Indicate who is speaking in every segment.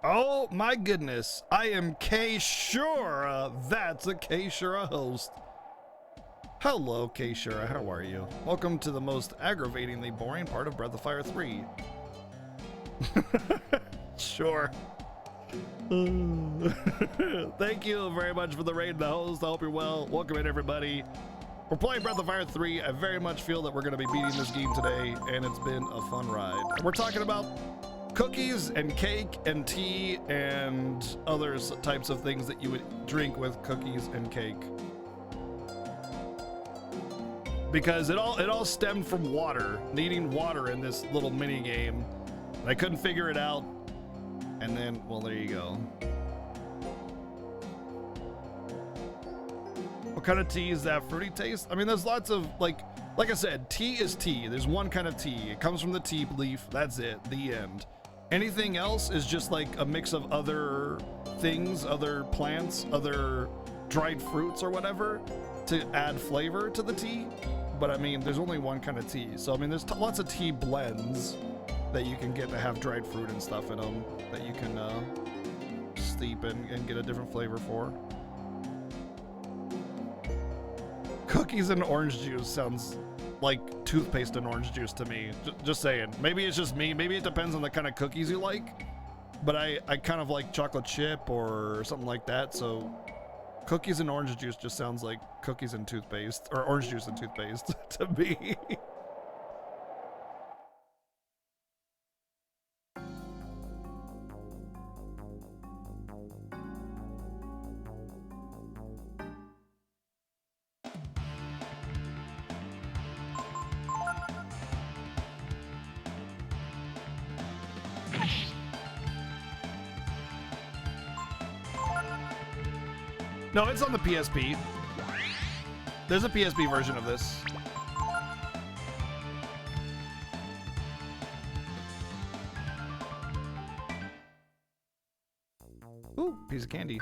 Speaker 1: Oh my goodness, I am K Shura. That's a K Shura host. Hello, K Shura, how are you? Welcome to the most aggravatingly boring part of Breath of Fire 3. Sure. Thank you very much for the raid, the host. I hope you're well. Welcome in, everybody. We're playing Breath of Fire 3. I very much feel that we're going to be beating this game today, and it's been a fun ride. We're talking about cookies and cake and tea and other types of things that you would drink with cookies and cake. Because it all stemmed from water, needing water in this little mini game. I couldn't figure it out, and then, well, there you go. What kind of tea is that? Fruity taste? I mean, there's lots of, like I said, tea is tea. There's one kind of tea. It comes from the tea leaf. That's it. The end. Anything else is just like a mix of other things, other plants, other dried fruits or whatever to add flavor to the tea. But I mean, there's only one kind of tea. So I mean, there's lots of tea blends that you can get that have dried fruit and stuff in them that you can steep and get a different flavor for. Cookies and orange juice sounds like toothpaste and orange juice to me. Just saying. Maybe it's just me. Maybe it depends on the kind of cookies you like. But I kind of like chocolate chip or something like that. So cookies and orange juice just sounds like cookies and toothpaste, or orange juice and toothpaste to me. No, it's on the PSP. There's a PSP version of this. Ooh, piece of candy.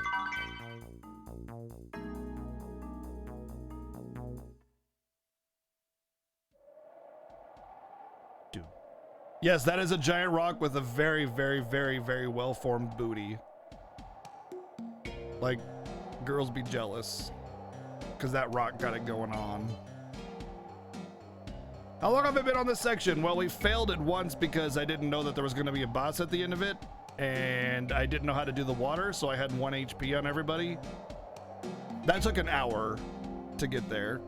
Speaker 1: Dude. Yes, that is a giant rock with a very, very, very, very well-formed booty. Like, girls be jealous because that rock got it going on. How long have I been on this section? Well, we failed it once because I didn't know that there was going to be a boss at the end of it, and I didn't know how to do the water, so I had 1 HP on everybody. That took an hour to get there.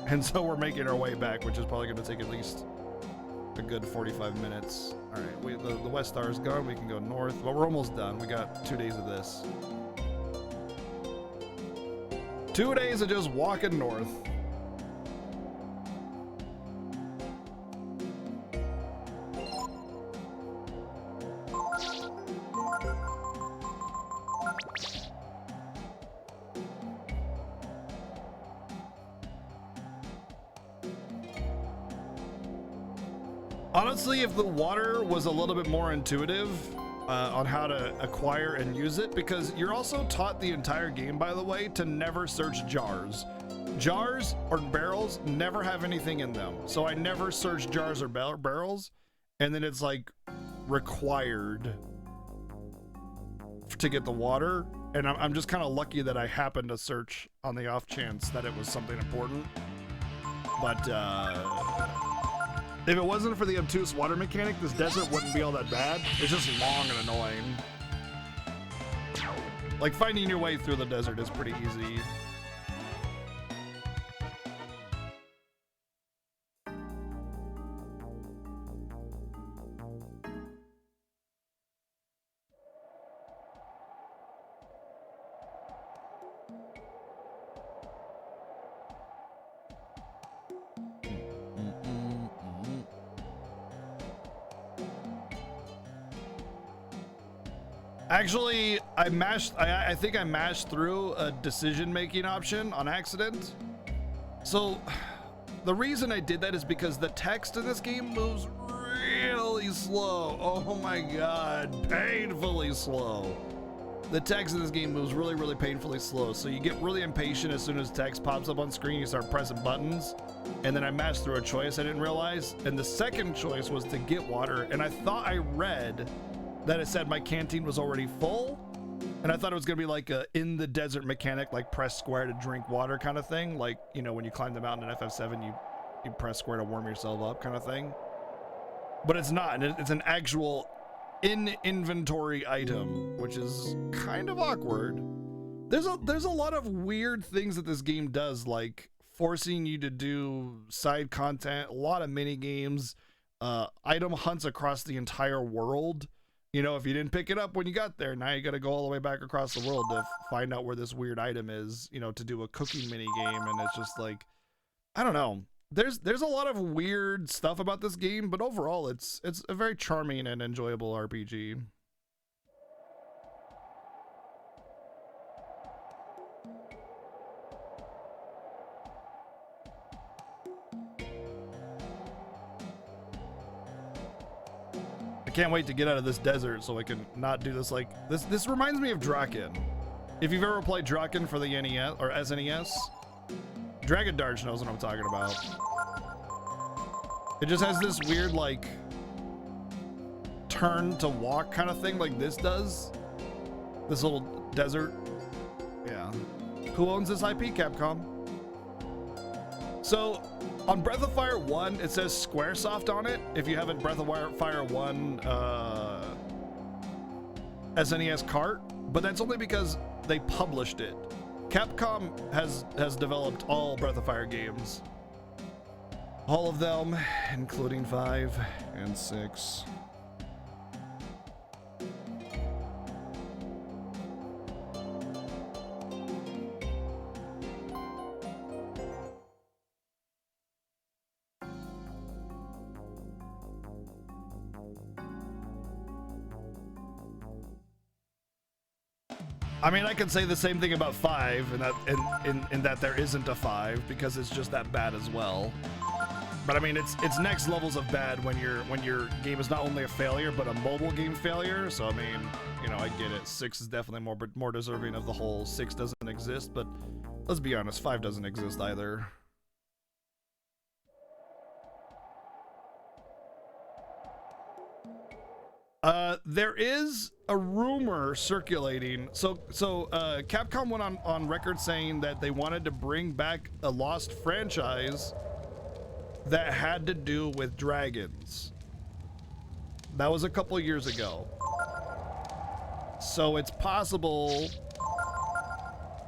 Speaker 1: And so we're making our way back, which is probably going to take at least a good 45 minutes. All right, the West Star is gone. We can go north. Well, we're almost done. We got 2 days of this. 2 days of just walking north. Honestly, if the water was a little bit more intuitive on how to acquire and use it, because you're also taught the entire game, by the way, to never search jars. Jars or barrels never have anything in them. So I never search jars or barrels, and then it's like required to get the water. And I'm just kind of lucky that I happened to search on the off chance that it was something important. But if it wasn't for the obtuse water mechanic, this desert wouldn't be all that bad. It's just long and annoying. Like, finding your way through the desert is pretty easy. Actually, I think I mashed through a decision-making option on accident. So, the reason I did that is because the text in this game moves really slow. Oh my god, painfully slow. The text in this game moves really, really painfully slow. So you get really impatient as soon as text pops up on screen, you start pressing buttons. And then I mashed through a choice I didn't realize. And the second choice was to get water. And I thought I read that it said my canteen was already full. And I thought it was going to be like a in the desert mechanic, like press square to drink water kind of thing. Like, you know, when you climb the mountain in FF7, you press square to warm yourself up kind of thing. But it's not. It's an actual in-inventory item, which is kind of awkward. There's a lot of weird things that this game does, like forcing you to do side content, a lot of mini games, item hunts across the entire world. You know, if you didn't pick it up when you got there, now you got to go all the way back across the world to find out where this weird item is, you know, to do a cooking mini game. And it's just like, I don't know. There's a lot of weird stuff about this game, but overall it's a very charming and enjoyable RPG. I can't wait to get out of this desert so I can not do this. Like this reminds me of Draken. If you've ever played Draken for the NES or SNES, Dragon Darch knows what I'm talking about. It just has this weird like turn to walk kind of thing like this does. This little desert. Yeah. Who owns this IP? Capcom. So on Breath of Fire 1, it says Squaresoft on it. If you haven't Breath of Fire 1 SNES cart, but that's only because they published it. Capcom has developed all Breath of Fire games. All of them, including 5 and 6. I mean, I can say the same thing about 5, in that there isn't a 5 because it's just that bad as well. But I mean, it's next levels of bad when your game is not only a failure but a mobile game failure. So I mean, you know, I get it. 6 is definitely more deserving of the whole 6 doesn't exist, but let's be honest, 5 doesn't exist either. There is a rumor circulating. So Capcom went on record saying that they wanted to bring back a lost franchise that had to do with dragons. That was a couple years ago. So it's possible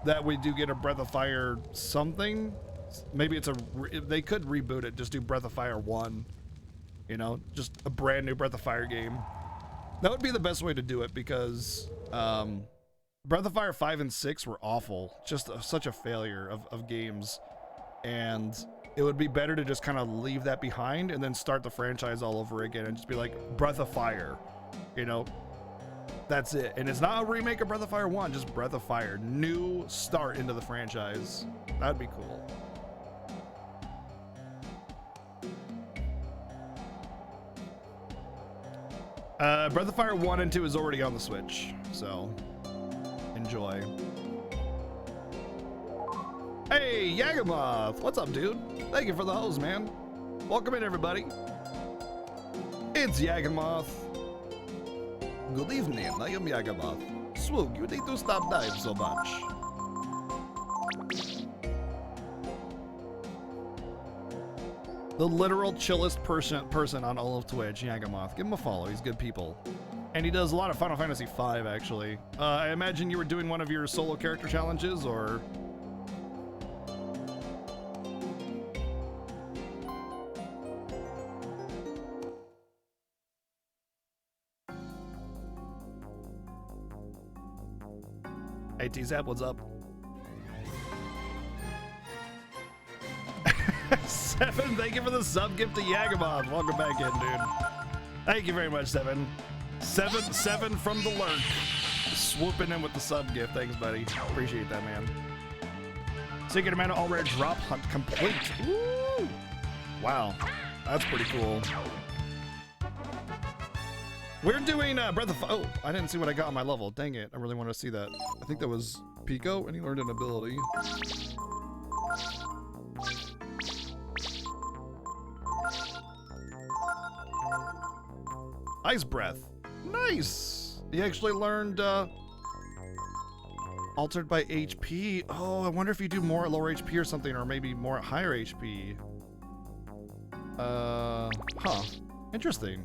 Speaker 1: that we do get a Breath of Fire something. Maybe they could reboot it, just do Breath of Fire 1. You know, just a brand new Breath of Fire game. That would be the best way to do it because Breath of Fire 5 and 6 were awful. Just such a failure of games. And it would be better to just kind of leave that behind and then start the franchise all over again and just be like Breath of Fire. You know, that's it. And it's not a remake of Breath of Fire 1, just Breath of Fire. New start into the franchise. That'd be cool. Breath of Fire 1 and 2 is already on the Switch, so enjoy. Hey, Yagamoth! What's up, dude? Thank you for the hose, man. Welcome in, everybody. It's Yagamoth. Good evening, I am Yagamoth. Swoog, you need to stop dying so much. The literal chillest person on all of Twitch, Yagamoth. Give him a follow, he's good people. And he does a lot of Final Fantasy V, actually. I imagine you were doing one of your solo character challenges, or... Hey, T-Zap, what's up? 7, thank you for the sub gift to Yagamoth. Welcome back in, dude. Thank you very much, 7. 7 from the lurk. Swooping in with the sub gift. Thanks, buddy. Appreciate that, man. Secret Amanda all rare drop hunt complete. Woo! Wow. That's pretty cool. We're doing Breath of Fire. Oh, I didn't see what I got on my level. Dang it. I really want to see that. I think that was Pico, and he learned an ability. Ice Breath. Nice. He actually learned altered by HP. Oh, I wonder if you do more at lower HP or something, or maybe more at higher HP. Huh. Interesting.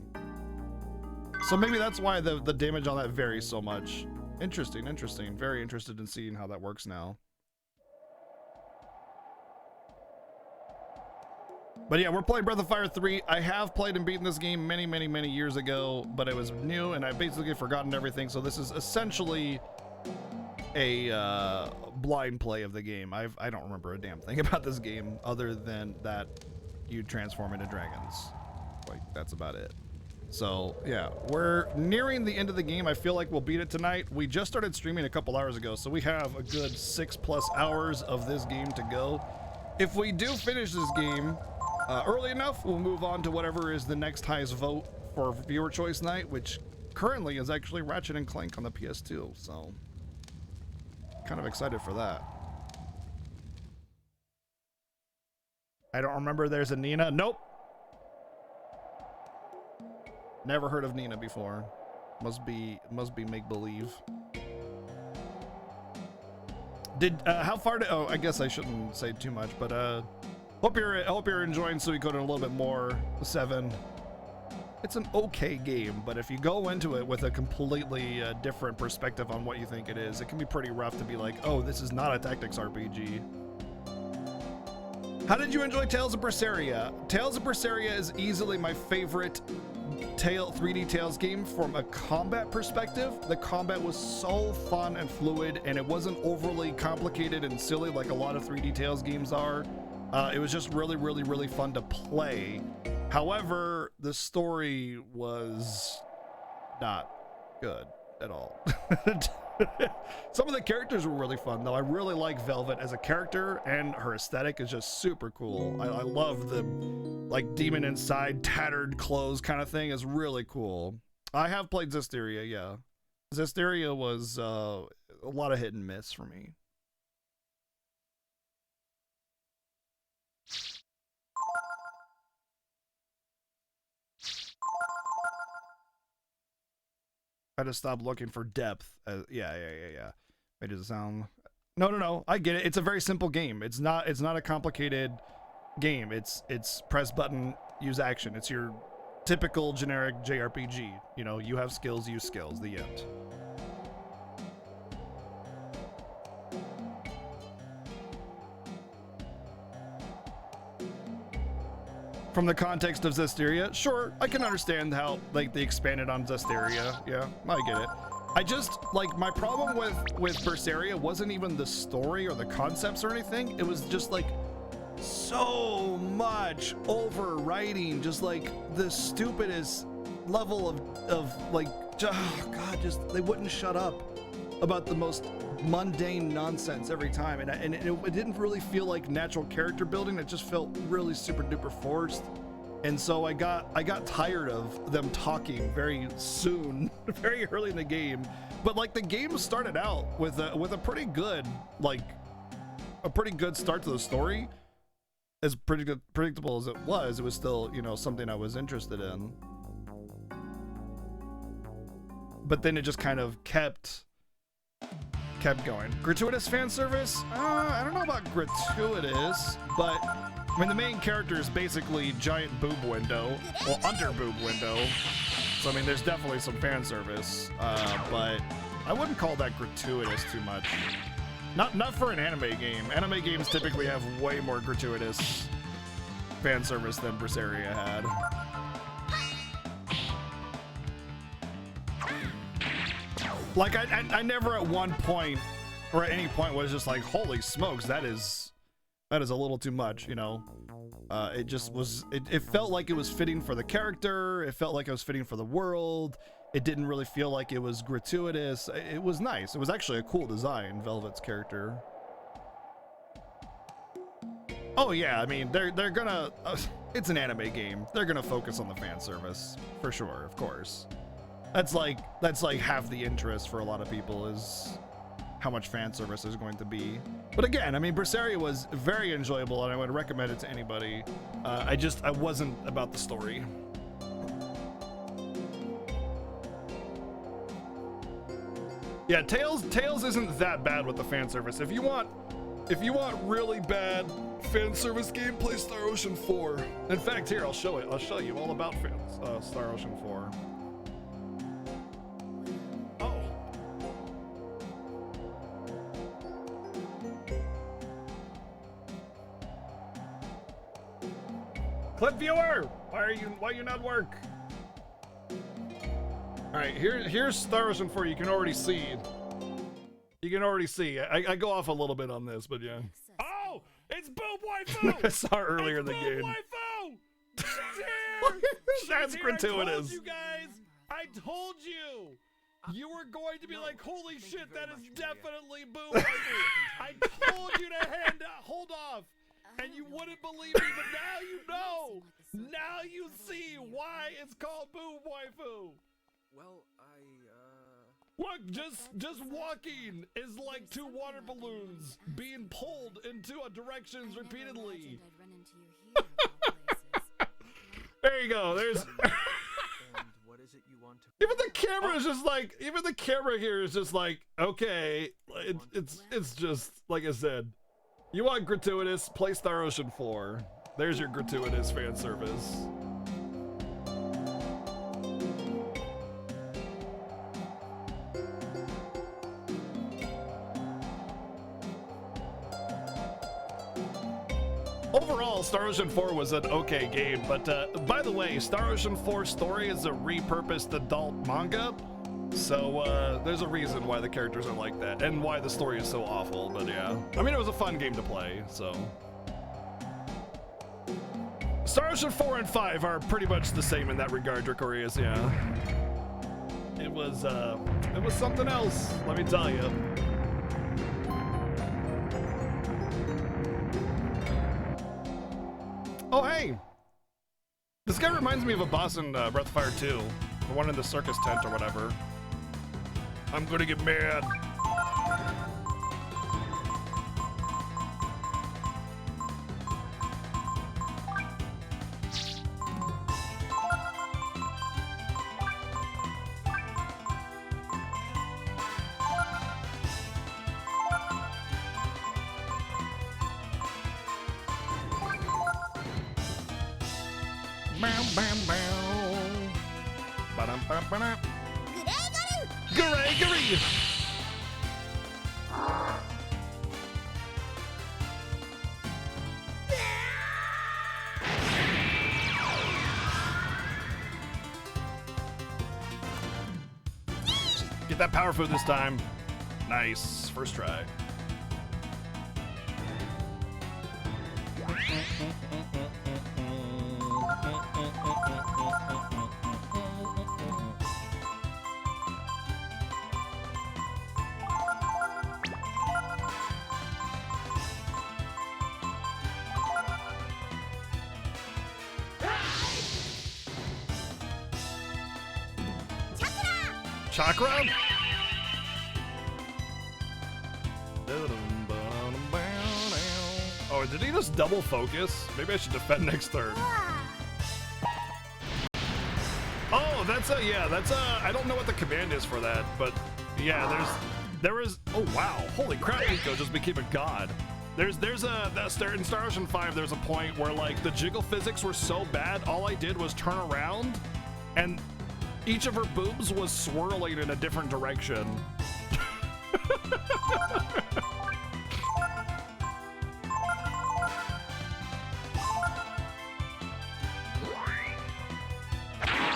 Speaker 1: So maybe that's why the damage on that varies so much. Interesting, interesting. Very interested in seeing how that works now. But yeah, we're playing Breath of Fire 3. I have played and beaten this game many, many, many years ago, but it was new and I've basically forgotten everything. So this is essentially a blind play of the game. I don't remember a damn thing about this game other than that you transform into dragons. Like, that's about it. So yeah, we're nearing the end of the game. I feel like we'll beat it tonight. We just started streaming a couple hours ago, so we have a good 6+ hours of this game to go. If we do finish this game early enough, we'll move on to whatever is the next highest vote for viewer choice night, which currently is actually Ratchet and Clank on the PS2. So kind of excited for that. I don't remember there's a Nina. Nope. Never heard of Nina before. Must be make-believe. How far did, oh, I guess I shouldn't say too much, but hope you're enjoying Suikoden a little bit more. 7. It's an okay game, but if you go into it with a completely different perspective on what you think it is, it can be pretty rough to be like, oh, this is not a tactics RPG. How did you enjoy Tales of Berseria? Tales of Berseria is easily my favorite 3D Tales game from a combat perspective. The combat was so fun and fluid, and it wasn't overly complicated and silly like a lot of 3D Tales games are. It was just really, really, really fun to play. However, the story was not good at all. Some of the characters were really fun, though. I really like Velvet as a character, and her aesthetic is just super cool. I love the, like, demon inside, tattered clothes kind of thing. Is really cool. I have played Zestiria, yeah. Zestiria was a lot of hit and miss for me. I had to stop looking for depth. Yeah. Made it sound. No. I get it. It's a very simple game. It's not a complicated game. It's press button, use action. It's your typical generic JRPG. You know, you have skills, use skills. The end. From the context of Zestiria, sure, I can understand how, like, they expanded on Zestiria. Yeah, I get it. I just, like, my problem with Berseria wasn't even the story or the concepts or anything. It was just, like, so much overwriting, just, like, the stupidest level of like, oh, God, just, they wouldn't shut up about the most mundane nonsense every time, and it didn't really feel like natural character building. It just felt really super duper forced, and so I got tired of them talking very soon, very early in the game. But like, the game started out with a pretty good, like, a pretty good start to the story. As predictable as it was still, you know, something I was interested in. But then it just kind of kept going. Gratuitous fan service? I don't know about gratuitous, but I mean, the main character is basically giant boob window, well, under boob window. So I mean, there's definitely some fan service, but I wouldn't call that gratuitous too much. Not for an anime game. Anime games typically have way more gratuitous fan service than Berseria had. Like, I never at one point or at any point was just like, holy smokes, that is a little too much, you know. It just was, it felt like it was fitting for the character. It felt like it was fitting for the world. It didn't really feel like it was gratuitous. It was nice. It was actually a cool design, Velvet's character. Oh yeah, I mean, they're gonna, it's an anime game. They're gonna focus on the fan service, for sure, of course. That's like half the interest for a lot of people, is how much fan service is going to be. But again, I mean, Berseria was very enjoyable, and I would recommend it to anybody. I wasn't about the story. Yeah, Tails isn't that bad with the fan service. If you want really bad fan service gameplay, Star Ocean 4. In fact, here I'll show it. I'll show you all about Star Ocean 4. Oh. Clip viewer, why you not work? All right, here's Star Ocean 4. You can already see. You can already see. I go off a little bit on this, but yeah.
Speaker 2: Oh, it's Boob Waifu!
Speaker 1: I saw it earlier in the game.
Speaker 2: Waifu! She's here!
Speaker 1: That's gratuitous.
Speaker 2: I told you! You were going to be like, holy shit, that is definitely Boob Waifu! I told you to hold off! And you wouldn't believe me, but now you know! Now you see why it's called Boob Waifu!
Speaker 3: Well,
Speaker 2: Look, just walking is like two water balloons being pulled in two directions repeatedly.
Speaker 1: There you go. There's.
Speaker 3: and what is it you want to?
Speaker 1: Even the camera is just like. Even the camera here is just like. Okay, it's just like I said. You want gratuitous? Play Star Ocean 4. There's your gratuitous fan service. Overall, Star Ocean 4 was an okay game, but by the way, Star Ocean 4 story is a repurposed adult manga, so there's a reason why the characters are like that, and why the story is so awful, but yeah. I mean, it was a fun game to play, so. Star Ocean 4 and 5 are pretty much the same in that regard, Dracorius, yeah. It was something else, let me tell you. Oh, hey! This guy reminds me of a boss in Breath of Fire 2. The one in the circus tent or whatever. I'm gonna get mad. Gregory! Get that power food this time. Nice. First try. Chakra? Oh, did he just double focus? Maybe I should defend next turn. Oh, that's I don't know what the command is for that, but yeah, there is, oh wow, holy crap, Pico just became a god. In Star Ocean 5, there's a point where like the jiggle physics were so bad, all I did was turn around and each of her boobs was swirling in a different direction.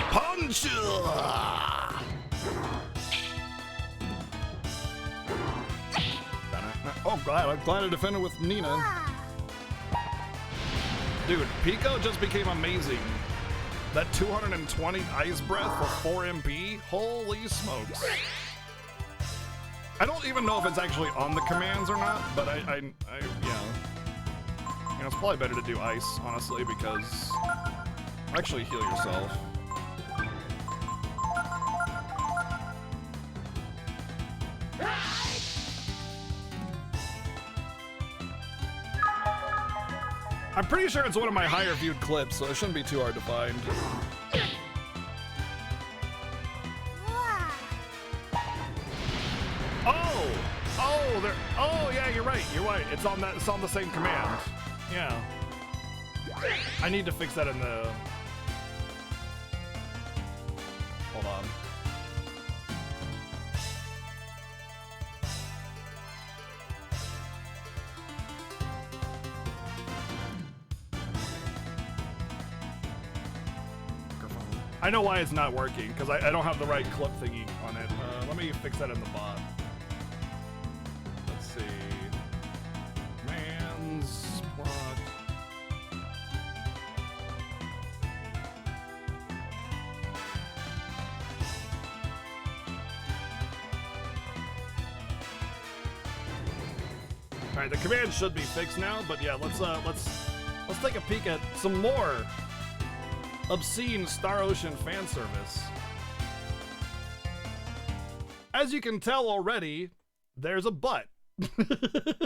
Speaker 1: Punch! Oh, I'm glad I defended with Nina. Dude, Pico just became amazing. That 220 ice breath for 4 MP? Holy smokes. I don't even know if it's actually on the commands or not, but yeah. You know, it's probably better to do ice, honestly, because actually heal yourself. I'm pretty sure it's one of my higher viewed clips, so it shouldn't be too hard to find. Oh, there. Oh, yeah, you're right. You're right. It's on that. It's on the same command. Yeah. I need to fix that in the. Hold on. I know why it's not working, because I don't have the right clip thingy on it. Let me fix that in the bot. Let's see. Man's block. All right, the command should be fixed now, but yeah, let's take a peek at some more obscene Star Ocean fan service. As you can tell already, there's a butt.
Speaker 4: It's your first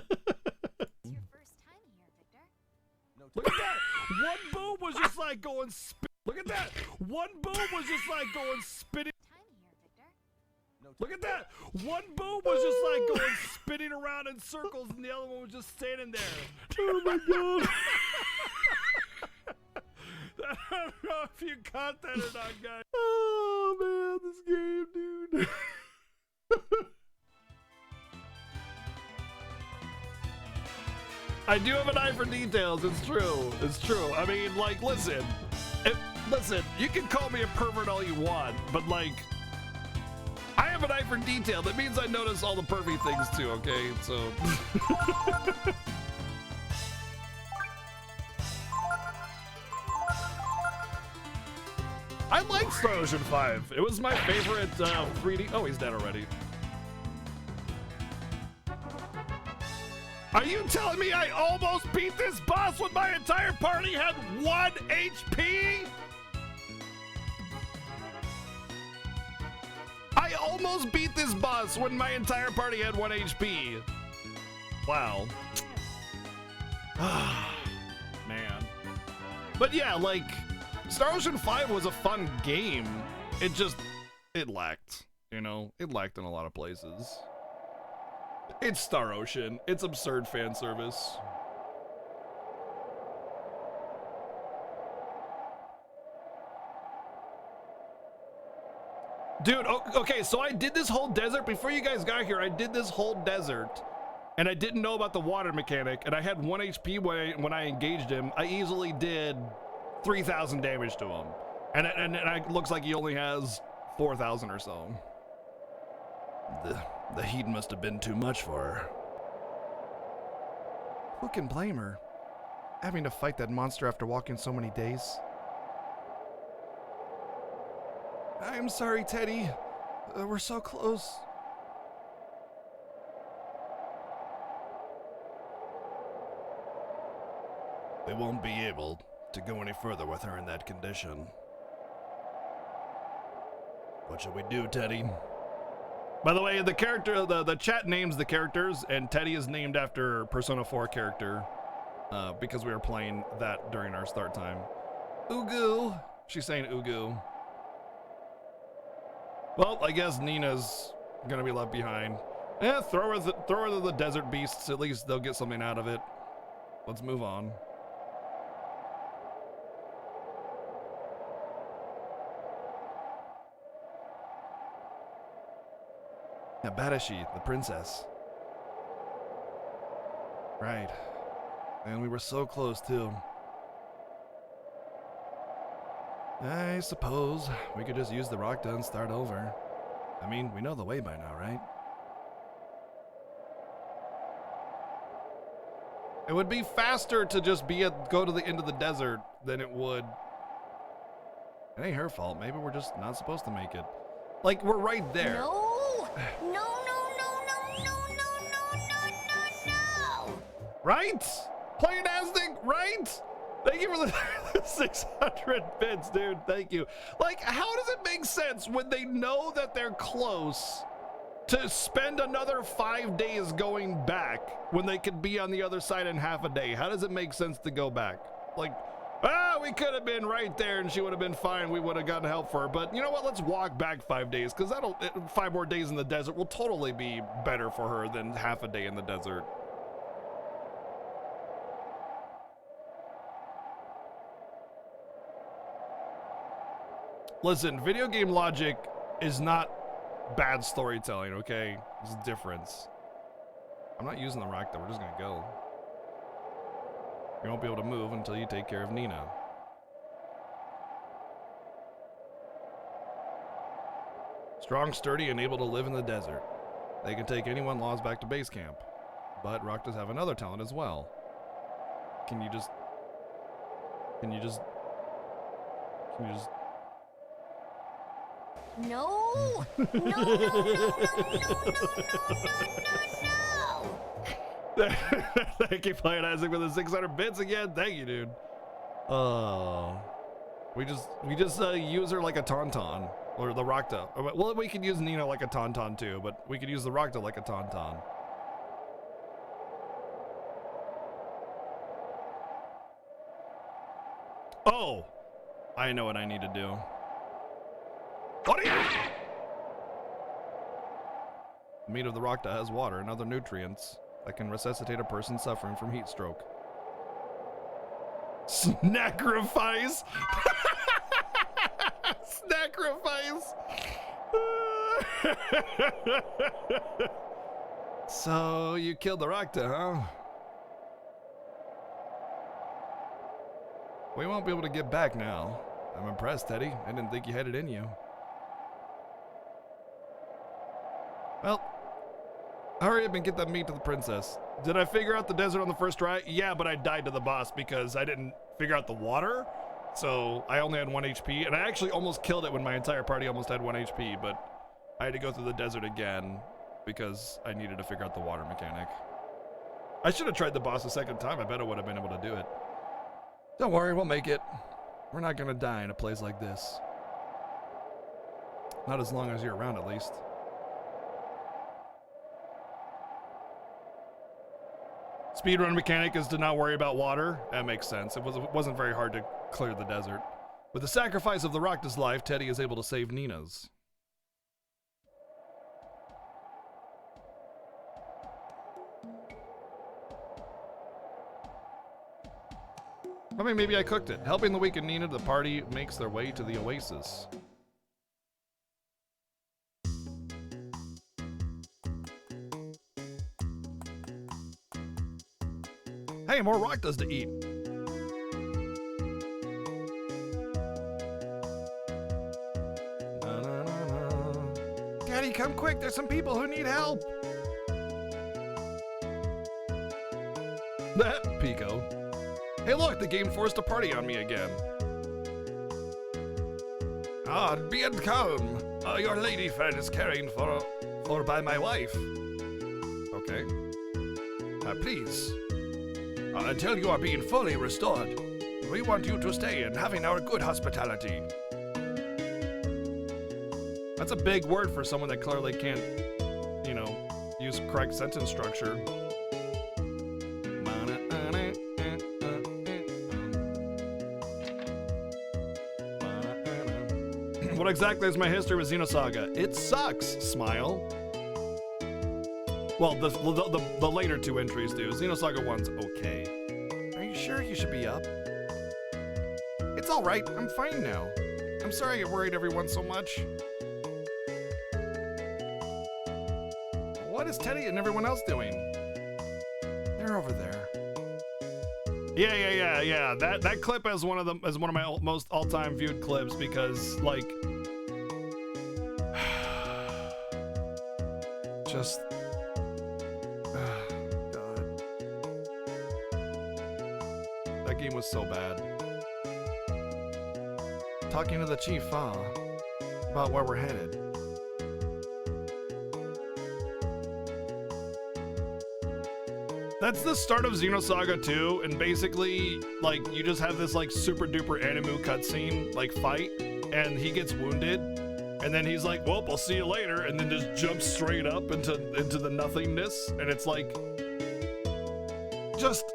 Speaker 4: time here, Victor.
Speaker 2: Look at that! One boom was just like going Look at that! One boom was just like going spinning.
Speaker 4: Time here, Victor.
Speaker 2: Look at that! One boom was just like going spinning around in circles, and the other one was just standing there.
Speaker 1: Oh my god.
Speaker 2: I don't know if you caught that or not, guys.
Speaker 1: Oh man, this game, dude. I do have an eye for details. It's true. It's true. I mean, like, listen, you can call me a pervert all you want, but like, I have an eye for detail. That means I notice all the pervy things too. Okay, so. I liked Star Ocean 5. It was my favorite 3D. Oh, he's dead already. Are you telling me I almost beat this boss when my entire party had 1 HP? I almost beat this boss when my entire party had 1 HP. Wow. Man. But yeah, like, Star Ocean 5 was a fun game. It lacked, you know? It lacked in a lot of places. It's Star Ocean. It's absurd fan service. Dude, okay, so I did this whole desert. Before you guys got here, I did this whole desert. And I didn't know about the water mechanic. And I had 1 HP when I engaged him. I easily did 3,000 damage to him. And it looks like he only has 4,000 or so. The heat must have been too much for her. Who can blame her? Having to fight that monster after walking so many days. I'm sorry, Teddy. We're so close. We won't be able to go any further with her in that condition. What should we do, Teddy? By the way, the character, the chat names the characters, and Teddy is named after Persona 4 character, because we were playing that during our start time. Ugu. She's saying Ugu. Well, I guess Nina's gonna be left behind. Throw her to the desert beasts. At least they'll get something out of it. Let's move on. Yeah, Badashi, the princess. Right. And we were so close, too. I suppose we could just use the Rockta and start over. I mean, we know the way by now, right? It would be faster to just go to the end of the desert than it would. It ain't her fault. Maybe we're just not supposed to make it. Like, we're right there.
Speaker 4: No! No, no, no, no, no, no, no, no, no, no!
Speaker 1: Right? Playing Aztec, right? Thank you for the 600 bits, dude. Thank you. Like, how does it make sense when they know that they're close to spend another 5 days going back when they could be on the other side in half a day? How does it make sense to go back? Like, Ah, we could have been right there and she would have been fine. We would have gotten help for her. But you know what? Let's walk back 5 days because 5 more days in the desert will totally be better for her than half a day in the desert. Listen, video game logic is not bad storytelling, okay? There's a difference. I'm not using the rock though. We're just gonna go. You won't be able to move until you take care of Nina. Strong, sturdy, and able to live in the desert. They can take anyone lost back to base camp. But Rock does have another talent as well. Can you just...
Speaker 4: No! No, no, no, no, no, no, no, no, no!
Speaker 1: Thank you, Playing Isaac, for the 600 bits again. Thank you, dude. Oh. We just use her like a tauntaun. Or the Rockta. Well, we could use Nina like a tauntaun too, but we could use the Rockta like a tauntaun. Oh! I know what I need to do. What are you? The meat of the Rockta has water and other nutrients that can resuscitate a person suffering from heat stroke. Snacrifice! Snacrifice! So you killed the Rockta, huh? We won't be able to get back now. I'm impressed, Teddy. I didn't think you had it in you. Well, hurry up and get that meat to the princess. Did I figure out the desert on the first try? Yeah, but I died to the boss because I didn't figure out the water. So I only had 1 HP, and I actually almost killed it when my entire party almost had 1 HP, but I had to go through the desert again because I needed to figure out the water mechanic. I should have tried the boss a second time. I bet I would have been able to do it. Don't worry, we'll make it. We're not gonna die in a place like this. Not as long as you're around, at least. Speedrun mechanic is to not worry about water. That makes sense. It wasn't very hard to clear the desert. With the sacrifice of the Rockta's life, Teddy is able to save Nina's. I mean, maybe I cooked it. Helping the weak and Nina, the party makes their way to the oasis. Hey, more Rocktas to eat. Daddy, come quick. There's some people who need help. Pico. Hey, look, the game forced a party on me again. Ah, be calm. Your lady friend is caring for by my wife. Okay. Please. Until you are being fully restored, we want you to stay and having our good hospitality. That's a big word for someone that clearly can't, you know, use correct sentence structure. What exactly is my history with Xenosaga? It sucks, smile. Well, the later 2 entries do. Xenosaga 1's okay. Are you sure you should be up? It's alright, I'm fine now. I'm sorry I get worried everyone so much. What is Teddy and everyone else doing? They're over there. Yeah. That clip is one of my most all-time viewed clips because, like, just God, that game was so bad. Talking to the chief, huh? About where we're headed. That's the start of Xenosaga 2, and basically, like, you just have this, like, super duper Animu cutscene, like, fight, and he gets wounded, and then he's like, well, I'll see you later, and then just jumps straight up into the nothingness, and it's like, just